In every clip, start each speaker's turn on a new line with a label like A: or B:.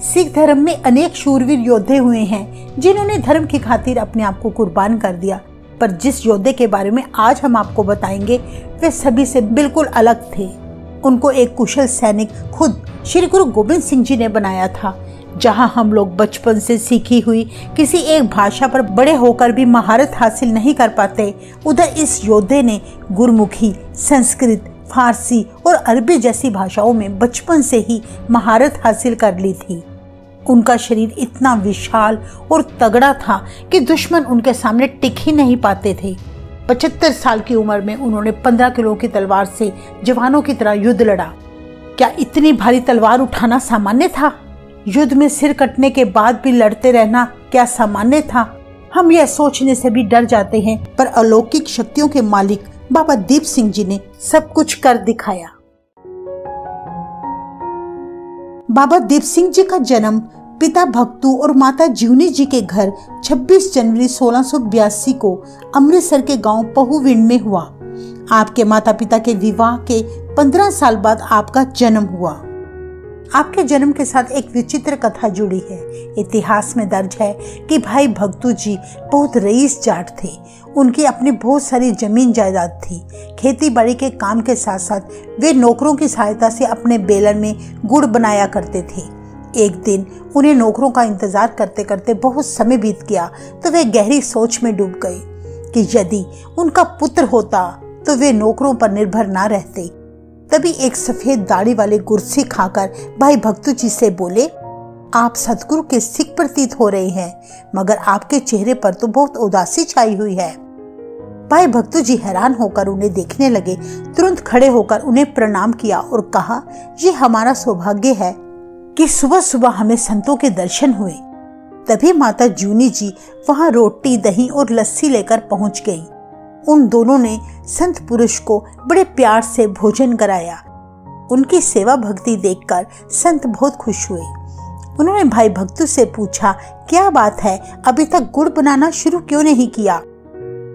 A: सिख धर्म में अनेक शूरवीर योद्धे हुए हैं जिन्होंने धर्म की खातिर अपने आप को कुर्बान कर दिया, पर जिस योद्धे के बारे में आज हम आपको बताएंगे वे सभी से बिल्कुल अलग थे। उनको एक कुशल सैनिक खुद श्री गुरु गोबिंद सिंह जी ने बनाया था। जहां हम लोग बचपन से सीखी हुई किसी एक भाषा पर बड़े होकर भी महारत हासिल नहीं कर पाते, उधर इस योद्धे ने गुरमुखी, संस्कृत, फारसी और अरबी जैसी भाषाओं में बचपन से ही महारत हासिल कर ली थी। उनका शरीर इतना विशाल और तगड़ा था कि दुश्मन उनके सामने टिक ही नहीं पाते थे। 75 साल की उम्र में उन्होंने 15 किलो की तलवार से जवानों की तरह युद्ध लड़ा। क्या इतनी भारी तलवार उठाना सामान्य था? युद्ध में सिर कटने के बाद भी लड़ते रहना क्या सामान्य था? हम यह सोचने से भी डर जाते हैं, पर अलौकिक शक्तियों के मालिक बाबा दीप सिंह जी ने सब कुछ कर दिखाया। बाबा दीप सिंह जी का जन्म पिता भक्तू और माता जीवनी जी के घर 26 जनवरी 1682 को अमृतसर के गांव पहुविंड में हुआ। आपके माता पिता के विवाह के 15 साल बाद आपका जन्म हुआ। आपके जन्म के साथ एक विचित्र कथा जुड़ी है। इतिहास में दर्ज है कि भाई भक्तू जी बहुत रईस जाट थे। उनकी अपनी बहुत सारी जमीन जायदाद थी। खेती बाड़ी के काम के साथ साथ वे नौकरों की सहायता से अपने बेलन में गुड़ बनाया करते थे। एक दिन उन्हें नौकरों का इंतजार करते करते बहुत समय बीत गया तो वे गहरी सोच में डूब गए कि यदि उनका पुत्र होता तो वे नौकरों पर निर्भर ना रहते। तभी एक सफेद दाढ़ी वाले गुरसी खाकर भाई भक्तू जी से बोले, आप सतगुरु के सिख प्रतीत हो रहे हैं, मगर आपके चेहरे पर तो बहुत उदासी छाई हुई है। भाई भक्तू जी हैरान होकर उन्हें देखने लगे। तुरंत खड़े होकर उन्हें प्रणाम किया और कहा, ये हमारा सौभाग्य है कि सुबह सुबह हमें संतों के दर्शन हुए। तभी माता जूनी जी वहां रोटी, दही और लस्सी लेकर पहुंच गई। उन दोनों ने संत पुरुष को बड़े प्यार से भोजन कराया। उनकी सेवा भक्ति देखकर संत बहुत खुश हुए। उन्होंने भाई भक्तू से पूछा, क्या बात है, अभी तक गुड़ बनाना शुरू क्यों नहीं किया?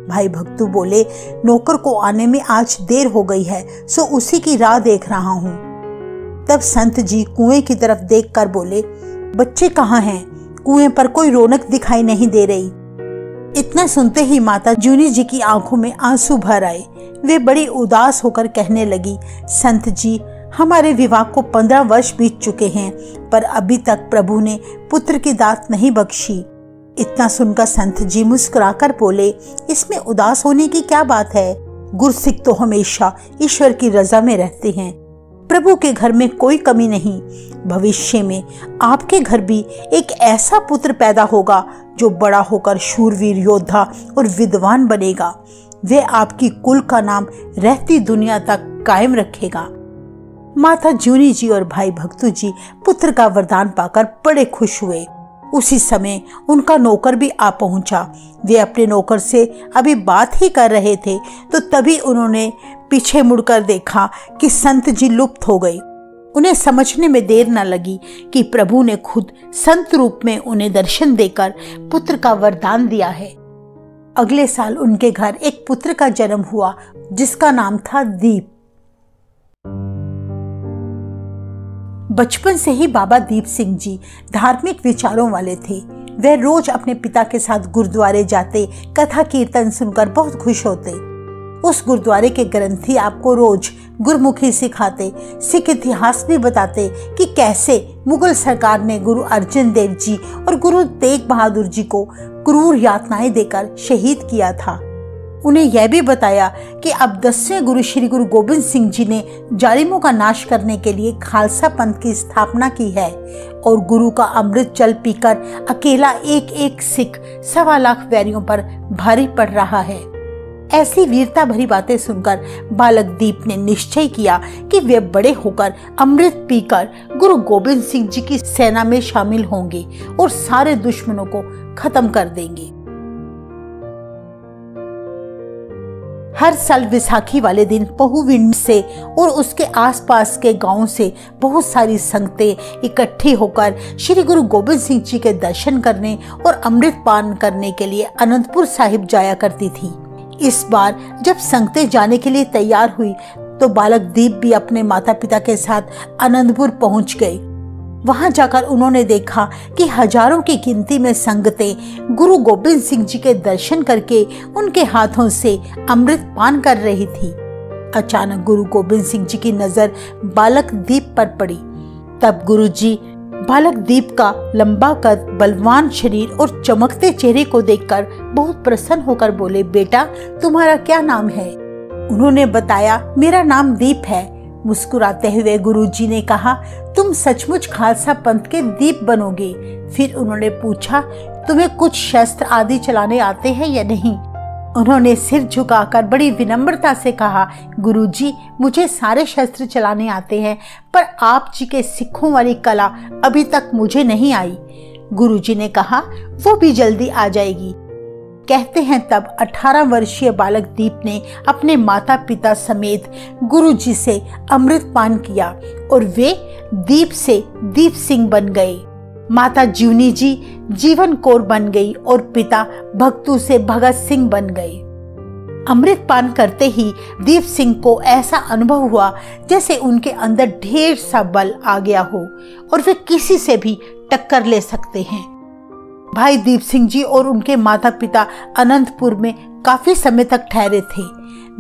A: भाई भक्तू बोले, नौकर को आने में आज देर हो गई है, सो उसी की राह देख रहा हूँ। तब संत जी कुएं की तरफ देखकर बोले, बच्चे कहाँ हैं? कुएं पर कोई रौनक दिखाई नहीं दे रही। इतना सुनते ही माता जूनी जी की आंखों में आंसू भर आए। वे बड़ी उदास होकर कहने लगी, संत जी, हमारे विवाह को 15 वर्ष बीत चुके हैं, पर अभी तक प्रभु ने पुत्र की दात नहीं बख्शी। इतना सुनकर संत जी मुस्कुराकर बोले, इसमें उदास होने की क्या बात है? गुरसिख तो हमेशा ईश्वर की रजा में रहते हैं। प्रभु के घर में कोई कमी नहीं। भविष्य में आपके घर भी एक ऐसा पुत्र पैदा होगा जो बड़ा होकर शूरवीर योद्धा और विद्वान बनेगा। वे आपकी कुल का नाम रहती दुनिया तक कायम रखेगा। माता जूनी जी और भाई भक्तू जी पुत्र का वरदान पाकर बड़े खुश हुए। उसी समय उनका नौकर भी आ पहुंचा। वे अपने नौकर से अभी बात ही कर रहे थे तो तभी उन्होंने पीछे मुड़कर देखा कि संत जी लुप्त हो गई। उन्हें समझने में देर न लगी कि प्रभु ने खुद संत रूप में उन्हें दर्शन देकर पुत्र का वरदान दिया है। अगले साल उनके घर एक पुत्र का जन्म हुआ जिसका नाम था दीप। बचपन से ही बाबा दीप सिंह जी धार्मिक विचारों वाले थे। वे रोज अपने पिता के साथ गुरुद्वारे जाते, कथा कीर्तन सुनकर बहुत खुश होते। उस गुरुद्वारे के ग्रंथी आपको रोज गुरमुखी सिखाते, सिख इतिहास भी बताते कि कैसे मुगल सरकार ने गुरु अर्जन देव जी और गुरु तेग बहादुर जी को क्रूर यातनाएं देकर शहीद किया था। उन्हें यह भी बताया कि अब 10वें गुरु श्री गुरु गोबिंद सिंह जी ने जालिमों का नाश करने के लिए खालसा पंथ की स्थापना की है और गुरु का अमृत जल पीकर अकेला एक एक सिख 1.25 लाख वैरियों पर भारी पड़ रहा है। ऐसी वीरता भरी बातें सुनकर बालक दीप ने निश्चय किया कि वे बड़े होकर अमृत पीकर गुरु गोबिंद सिंह जी की सेना में शामिल होंगे और सारे दुश्मनों को खत्म कर देंगे। हर साल विसाखी वाले दिन पहुविंड से और उसके आसपास के गांवों से बहुत सारी संगतें इकट्ठी होकर श्री गुरु गोबिंद सिंह जी के दर्शन करने और अमृत पान करने के लिए अनंतपुर साहिब जाया करती थी। इस बार जब संगतें जाने के लिए तैयार हुई तो बालक दीप भी अपने माता पिता के साथ अनंतपुर पहुंच गए। वहां जाकर उन्होंने देखा कि हजारों की गिनती में संगतें गुरु गोबिंद सिंह जी के दर्शन करके उनके हाथों से अमृत पान कर रही थी। अचानक गुरु गोबिंद सिंह जी की नजर बालक दीप पर पड़ी। तब गुरु जी बालक दीप का लंबा कद, बलवान शरीर और चमकते चेहरे को देखकर बहुत प्रसन्न होकर बोले, बेटा तुम्हारा क्या नाम है? उन्होंने बताया, मेरा नाम दीप है। मुस्कुराते हुए गुरुजी ने कहा, तुम सचमुच खालसा पंथ के दीप बनोगे। फिर उन्होंने पूछा, तुम्हें कुछ शस्त्र आदि चलाने आते हैं या नहीं? उन्होंने सिर झुकाकर बड़ी विनम्रता से कहा, गुरुजी मुझे सारे शस्त्र चलाने आते हैं, पर आप जी के सिखों वाली कला अभी तक मुझे नहीं आई। गुरुजी ने कहा, वो भी जल्दी आ जाएगी। कहते हैं तब 18 वर्षीय बालक दीप ने अपने माता पिता समेत गुरुजी से अमृत पान किया और वे दीप से दीप सिंह बन गए। माता जीवनी जी जीवन कौर बन गई और पिता भक्तू से भगत सिंह बन गए। अमृत पान करते ही दीप सिंह को ऐसा अनुभव हुआ जैसे उनके अंदर ढेर सा बल आ गया हो और वे किसी से भी टक्कर ले सकते हैं। भाई दीप सिंह जी और उनके माता पिता अनंतपुर में काफी समय तक ठहरे थे।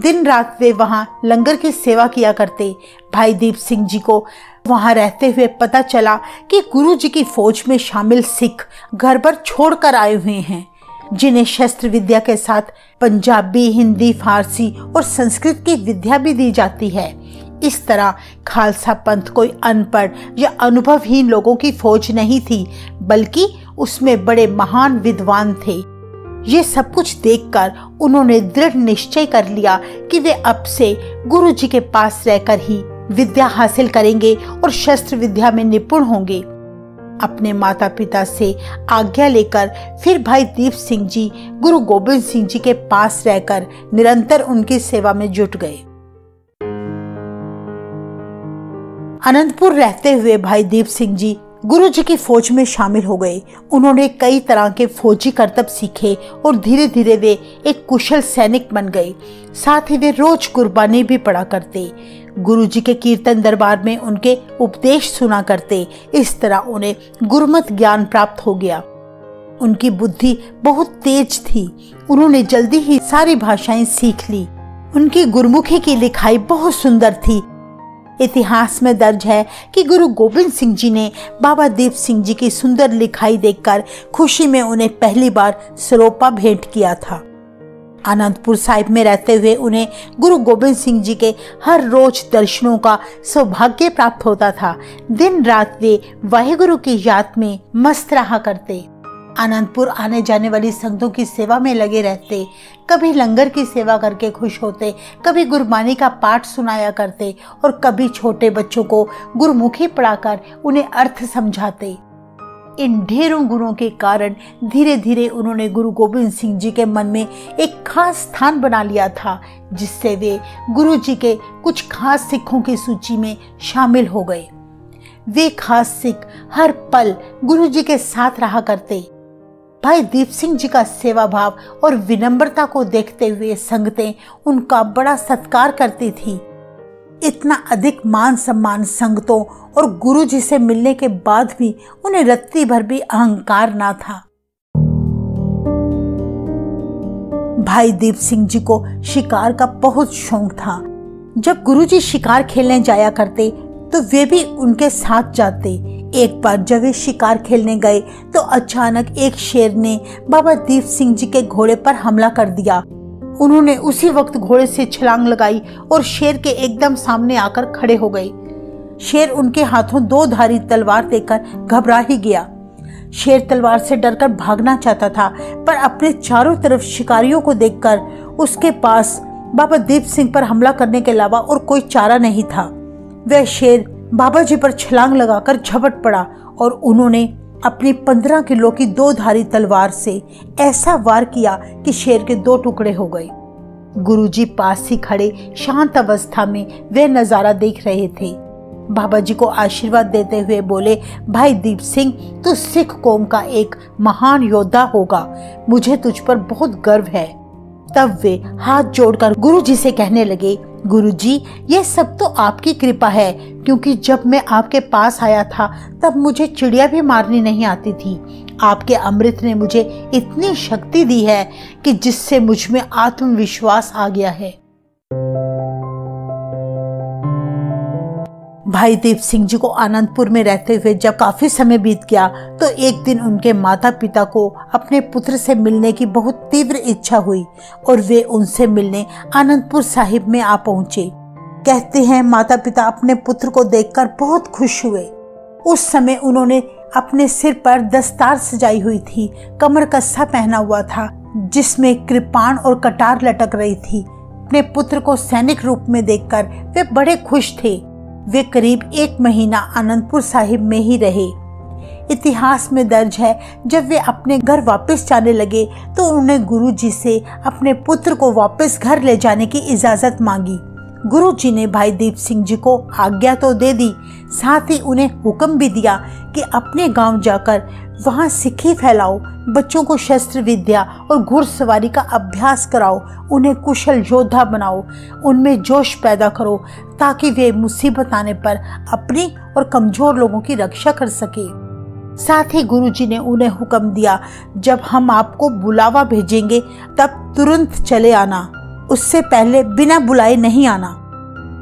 A: दिन रात वे वहां लंगर की सेवा किया करते। भाई दीप सिंह जी को वहां रहते हुए पता चला कि गुरु जी की फौज में शामिल सिख घर पर छोड़कर आए हुए हैं, जिन्हें शस्त्र विद्या के साथ पंजाबी, हिंदी, फारसी और संस्कृत की विद्या भी दी जाती है। इस तरह खालसा पंथ कोई अनपढ़ या अनुभवहीन लोगों की फौज नहीं थी, बल्कि उसमें बड़े महान विद्वान थे। ये सब कुछ देखकर उन्होंने दृढ़ निश्चय कर लिया कि वे अब से गुरु जी के पास रहकर ही विद्या हासिल करेंगे और शस्त्र विद्या में निपुण होंगे। अपने माता पिता से आज्ञा लेकर फिर भाई दीप सिंह जी गुरु गोबिंद सिंह जी के पास रहकर निरंतर उनकी सेवा में जुट गए। अनंतपुर रहते हुए भाई दीप सिंह जी गुरु जी की फौज में शामिल हो गए। उन्होंने कई तरह के फौजी करतब सीखे और धीरे धीरे वे एक कुशल सैनिक बन गए। साथ ही वे रोज कुर्बानी भी पढ़ा करते, गुरु जी के कीर्तन दरबार में उनके उपदेश सुना करते। इस तरह उन्हें गुरुमत ज्ञान प्राप्त हो गया। उनकी बुद्धि बहुत तेज थी। उन्होंने जल्दी ही सारी भाषाएं सीख ली। उनकी गुरमुखी की लिखाई बहुत सुंदर थी। इतिहास में दर्ज है कि गुरु गोबिंद सिंह जी ने बाबा दीप सिंह जी की सुंदर लिखाई देखकर खुशी में उन्हें पहली बार सरोपा भेंट किया था। आनंदपुर साहिब में रहते हुए उन्हें गुरु गोबिंद सिंह जी के हर रोज दर्शनों का सौभाग्य प्राप्त होता था। दिन रात वे वाहिगुरु की याद में मस्त रहा करते। आनंदपुर आने जाने वाली संगतों की सेवा में लगे रहते। कभी लंगर की सेवा करके खुश होते, कभी गुरबानी का पाठ सुनाया करते और कभी छोटे बच्चों को गुरुमुखी पढ़ाकर उन्हें अर्थ समझाते। इन ढेरों गुणों के कारण धीरे धीरे उन्होंने गुरु गोबिंद सिंह जी के मन में एक खास स्थान बना लिया था, जिससे वे गुरु जी के कुछ खास सिखों की सूची में शामिल हो गए। वे खास सिख हर पल गुरु जी के साथ रहा करते। भाई दीप सिंह जी का सेवा भाव और विनम्रता को देखते हुए संगतें उनका बड़ा सत्कार करती थी। इतना अधिक मान सम्मान संगतों और गुरु जी से मिलने के बाद भी उन्हें रत्ती भर भी अहंकार ना था। भाई दीप सिंह जी को शिकार का बहुत शौक था। जब गुरु जी शिकार खेलने जाया करते तो वे भी उनके साथ जाते। एक बार जब वे शिकार खेलने गए तो अचानक एक शेर ने बाबा दीप सिंह जी के घोड़े पर हमला कर दिया। उन्होंने उसी वक्त घोड़े से छलांग लगाई और शेर के एकदम सामने आकर खड़े हो गए। शेर उनके हाथों 2 धारी तलवार देखकर घबरा ही गया। शेर तलवार से डरकर भागना चाहता था, पर अपने चारों तरफ शिकारियों को देखकर उसके पास बाबा दीप सिंह पर हमला करने के अलावा और कोई चारा नहीं था। वह शेर बाबा जी पर छलांग लगाकर झपट पड़ा और उन्होंने अपनी 15 किलो की 2 धारी तलवार से ऐसा वार किया कि शेर के 2 टुकड़े हो गए। गुरुजी पास ही खड़े शांत अवस्था में वह नजारा देख रहे थे। बाबा जी को आशीर्वाद देते हुए बोले, भाई दीप सिंह, तू सिख कौम का एक महान योद्धा होगा, मुझे तुझ पर बहुत गर्व है। तब वे हाथ जोड़कर गुरु जी से कहने लगे, गुरुजी, ये सब तो आपकी कृपा है, क्योंकि जब मैं आपके पास आया था तब मुझे चिड़िया भी मारनी नहीं आती थी। आपके अमृत ने मुझे इतनी शक्ति दी है कि जिससे मुझ में आत्मविश्वास आ गया है। भाई दीप सिंह जी को आनंदपुर में रहते हुए जब काफी समय बीत गया तो एक दिन उनके माता पिता को अपने पुत्र से मिलने की बहुत तीव्र इच्छा हुई और वे उनसे मिलने आनंदपुर साहिब में आ पहुंचे। कहते हैं माता पिता अपने पुत्र को देखकर बहुत खुश हुए। उस समय उन्होंने अपने सिर पर दस्तार सजाई हुई थी, कमर कस्सा पहना हुआ था जिसमें कृपाण और कटार लटक रही थी। अपने पुत्र को सैनिक रूप में देखकर वे बड़े खुश थे। वे करीब 1 महीना आनंदपुर साहिब में ही रहे। इतिहास में दर्ज है, जब वे अपने घर वापस जाने लगे तो उन्होंने गुरुजी से अपने पुत्र को वापस घर ले जाने की इजाजत मांगी। गुरुजी ने भाई दीप सिंह जी को आज्ञा तो दे दी, साथ ही उन्हें हुक्म भी दिया कि अपने गांव जाकर वहां सिक्खी फैलाओ, बच्चों को शस्त्र विद्या और घुड़सवारी का अभ्यास कराओ, उन्हें कुशल योद्धा बनाओ, उनमें जोश पैदा करो ताकि वे मुसीबत आने पर अपनी और कमजोर लोगों की रक्षा कर सके। साथ ही गुरुजी ने उन्हें हुक्म दिया, जब हम आपको बुलावा भेजेंगे तब तुरंत चले आना, उससे पहले बिना बुलाए नहीं आना।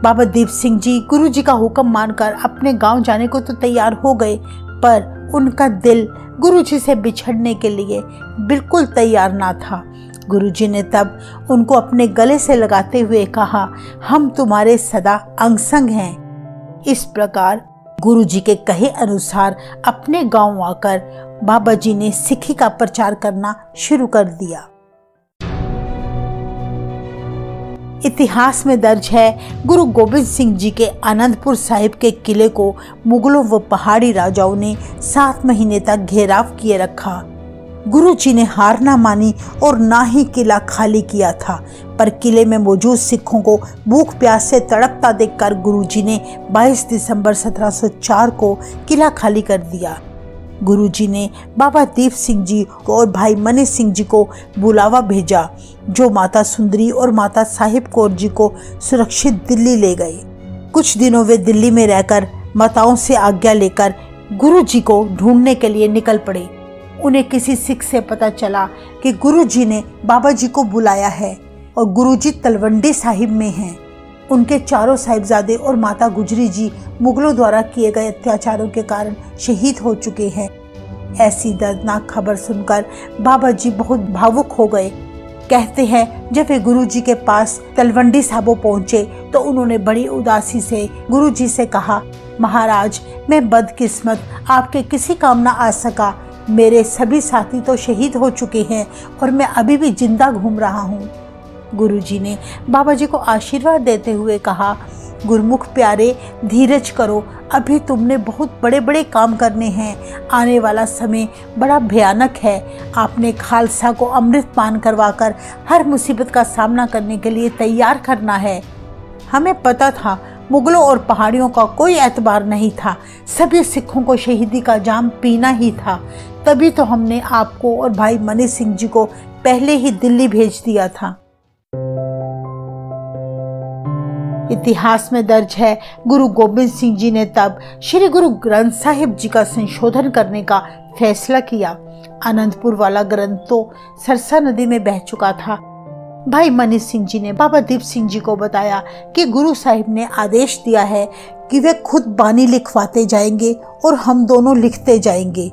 A: बाबा दीप सिंह जी गुरुजी का हुक्म मानकर अपने गांव जाने को तो तैयार हो गए, पर उनका दिल गुरुजी से बिछड़ने के लिए बिल्कुल तैयार ना था। गुरुजी ने तब उनको अपने गले से लगाते हुए कहा, हम तुम्हारे सदा अंग संग हैं। इस प्रकार गुरुजी के कहे अनुसार अपने गांव आकर बाबा जी ने सिक्खी का प्रचार करना शुरू कर दिया। इतिहास में दर्ज है, गुरु गोबिंद सिंह जी के आनंदपुर साहिब के किले को मुगलों व पहाड़ी राजाओं ने 7 महीने तक घेराव किए रखा। गुरु जी ने हार ना मानी और ना ही किला खाली किया था, पर किले में मौजूद सिखों को भूख प्यास से तड़पता देखकर गुरु जी ने 22 दिसंबर 1704 को किला खाली कर दिया। गुरुजी ने बाबा दीप सिंह जी और भाई मनी सिंह जी को बुलावा भेजा, जो माता सुंदरी और माता साहिब कौर जी को सुरक्षित दिल्ली ले गए। कुछ दिनों वे दिल्ली में रहकर माताओं से आज्ञा लेकर गुरुजी को ढूंढने के लिए निकल पड़े। उन्हें किसी सिख से पता चला कि गुरुजी ने बाबा जी को बुलाया है और गुरुजी तलवंडी साहिब में हैं। उनके चारों साहिबजादे और माता गुजरी जी मुगलों द्वारा किए गए अत्याचारों के कारण शहीद हो चुके हैं। ऐसी दर्दनाक खबर सुनकर बाबा जी बहुत भावुक हो गए। कहते हैं, जब वे गुरु जी के पास तलवंडी साहिब पहुंचे तो उन्होंने बड़ी उदासी से गुरु जी से कहा, महाराज, मैं बदकिस्मत आपके किसी काम ना आ सका। मेरे सभी साथी तो शहीद हो चुके हैं और मैं अभी भी जिंदा घूम रहा हूँ। गुरुजी ने बाबा जी को आशीर्वाद देते हुए कहा, गुरमुख प्यारे, धीरज करो, अभी तुमने बहुत बड़े बड़े काम करने हैं। आने वाला समय बड़ा भयानक है। आपने खालसा को अमृत पान करवाकर हर मुसीबत का सामना करने के लिए तैयार करना है। हमें पता था मुगलों और पहाड़ियों का कोई एतबार नहीं था, सभी सिखों को शहीदी का जाम पीना ही था। तभी तो हमने आपको और भाई मनी सिंह जी को पहले ही दिल्ली भेज दिया था। इतिहास में दर्ज है, गुरु गोबिंद सिंह जी ने तब श्री गुरु ग्रंथ साहिब जी का संशोधन करने का फैसला किया। आनंदपुर वाला ग्रंथ तो सरसा नदी में बह चुका था। भाई मनी सिंह जी ने बाबा दीप सिंह जी को बताया कि गुरु साहिब ने आदेश दिया है कि वे खुद बानी लिखवाते जाएंगे और हम दोनों लिखते जाएंगे।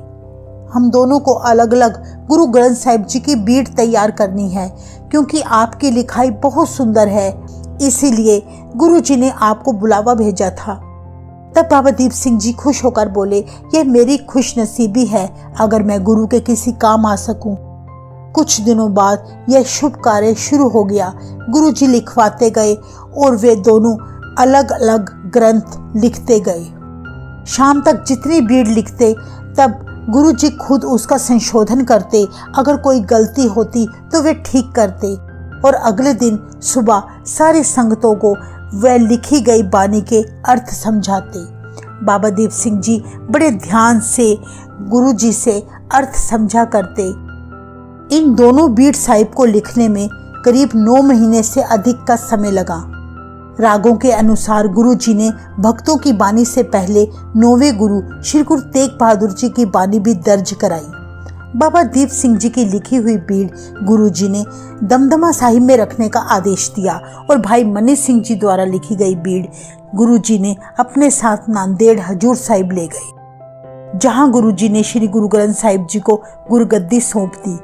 A: हम दोनों को अलग अलग गुरु ग्रंथ साहिब जी की बीट तैयार करनी है, क्योंकि आपकी लिखाई बहुत सुंदर है, इसीलिए गुरु जी ने आपको बुलावा भेजा था। तब बाबा दीप सिंह जी खुश होकर बोले, यह मेरी खुश नसीबी है अगर मैं गुरु के किसी काम आ सकूं। कुछ दिनों बाद यह शुभ कार्य शुरू हो गया। गुरु जी लिखवाते गए और वे दोनों अलग अलग ग्रंथ लिखते गए। शाम तक जितनी बीड़ लिखते तब गुरु जी खुद उसका संशोधन करते, अगर कोई गलती होती तो वे ठीक करते और अगले दिन सुबह सारी संगतों को वह लिखी गई बानी के अर्थ समझाते। बाबा दीप सिंह जी बड़े ध्यान से गुरु जी से अर्थ समझा करते। इन दोनों बीट साहिब को लिखने में करीब 9 महीने से अधिक का समय लगा। रागों के अनुसार गुरु जी ने भक्तों की बानी से पहले 9वें गुरु श्री गुरु तेग बहादुर जी की बानी भी दर्ज कराई। बाबा दीप सिंह जी की लिखी हुई बीड़ गुरु जी ने दमदमा साहिब में रखने का आदेश दिया और भाई मनी सिंह जी द्वारा लिखी गई बीड़ गुरु जी ने अपने साथ नांदेड़ हजूर साहिब ले गए, जहां गुरु जी ने श्री गुरु ग्रंथ साहिब जी को गुरुगद्दी सौंप दी।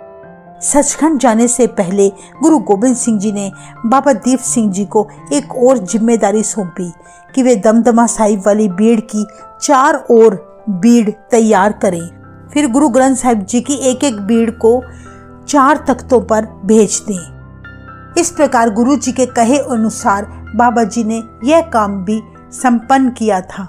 A: सचखंड जाने से पहले गुरु गोबिंद सिंह जी ने बाबा दीप सिंह जी को एक और जिम्मेदारी सौंपी कि वे दमदमा साहिब वाली बीड़ की 4 और बीड़ तैयार करें। फिर गुरु ग्रंथ साहिब जी की एक एक बीड़ को 4 तख्तों पर भेज दें। इस प्रकार गुरु जी के कहे अनुसार बाबा जी ने यह काम भी संपन्न किया था।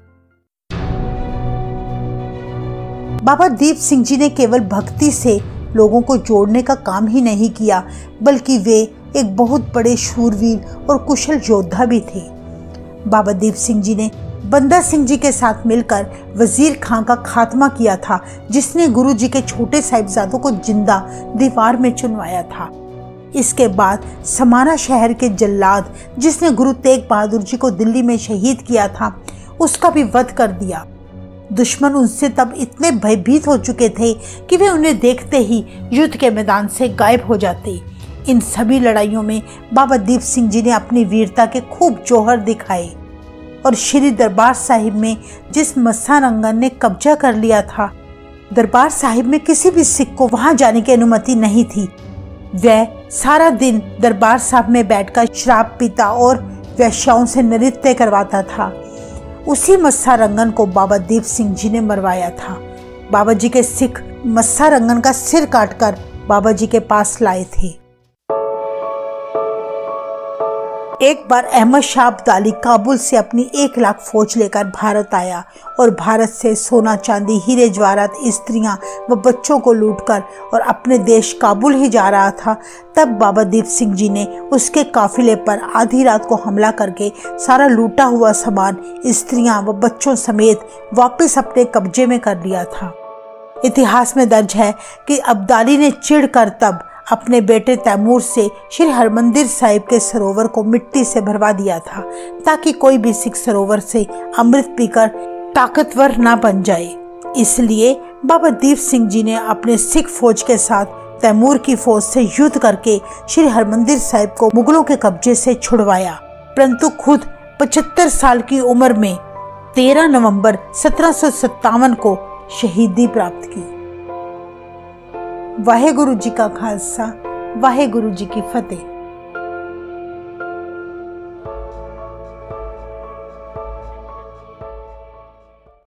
A: बाबा दीप सिंह जी ने केवल भक्ति से लोगों को जोड़ने का काम ही नहीं किया, बल्कि वे एक बहुत बड़े शूरवीर और कुशल योद्धा भी थे। बाबा दीप सिंह जी ने बंदा सिंह जी के साथ मिलकर वजीर खां का खात्मा किया था, जिसने गुरु जी के छोटे साहिबजादों को जिंदा दीवार में चुनवाया था। इसके बाद समाना शहर के जल्लाद, जिसने गुरु तेग बहादुर जी को दिल्ली में शहीद किया था, उसका भी वध कर दिया। दुश्मन उनसे तब इतने भयभीत हो चुके थे कि वे उन्हें देखते ही युद्ध के मैदान से गायब हो जाते। इन सभी लड़ाइयों में बाबा दीप सिंह जी ने अपनी वीरता के खूब जौहर दिखाए और श्री दरबार साहिब में जिस मस्सा रंगन ने कब्जा कर लिया था, दरबार साहिब में किसी भी सिख को वहां जाने की अनुमति नहीं थी। वह सारा दिन दरबार साहिब में बैठकर शराब पीता और वेश्याओं से नृत्य करवाता था। उसी मस्सा रंगन को बाबा दीप सिंह जी ने मरवाया था। बाबा जी के सिख मस्सा रंगन का सिर काटकर बाबा जी के पास लाए थे। एक बार अहमद शाह अब्दाली काबुल से अपनी 1 लाख फौज लेकर भारत आया और भारत से सोना चांदी हीरे जवाहरात स्त्रियां व बच्चों को लूटकर और अपने देश काबुल ही जा रहा था। तब बाबा दीप सिंह जी ने उसके काफिले पर आधी रात को हमला करके सारा लूटा हुआ सामान स्त्रियां व बच्चों समेत वापस अपने कब्जे में कर लिया था। इतिहास में दर्ज है कि अब्दाली ने चिढ़कर तब अपने बेटे तैमूर से श्री हरमंदिर साहिब के सरोवर को मिट्टी से भरवा दिया था, ताकि कोई भी सिख सरोवर से अमृत पीकर ताकतवर ना बन जाए। इसलिए बाबा दीप सिंह जी ने अपने सिख फौज के साथ तैमूर की फौज से युद्ध करके श्री हरमंदिर साहिब को मुगलों के कब्जे से छुड़वाया, परंतु खुद 75 साल की उम्र में 13 नवंबर 1757 को शहीदी प्राप्त की। वाहेगुरु जी का खालसा, वाहेगुरु जी की फतेह।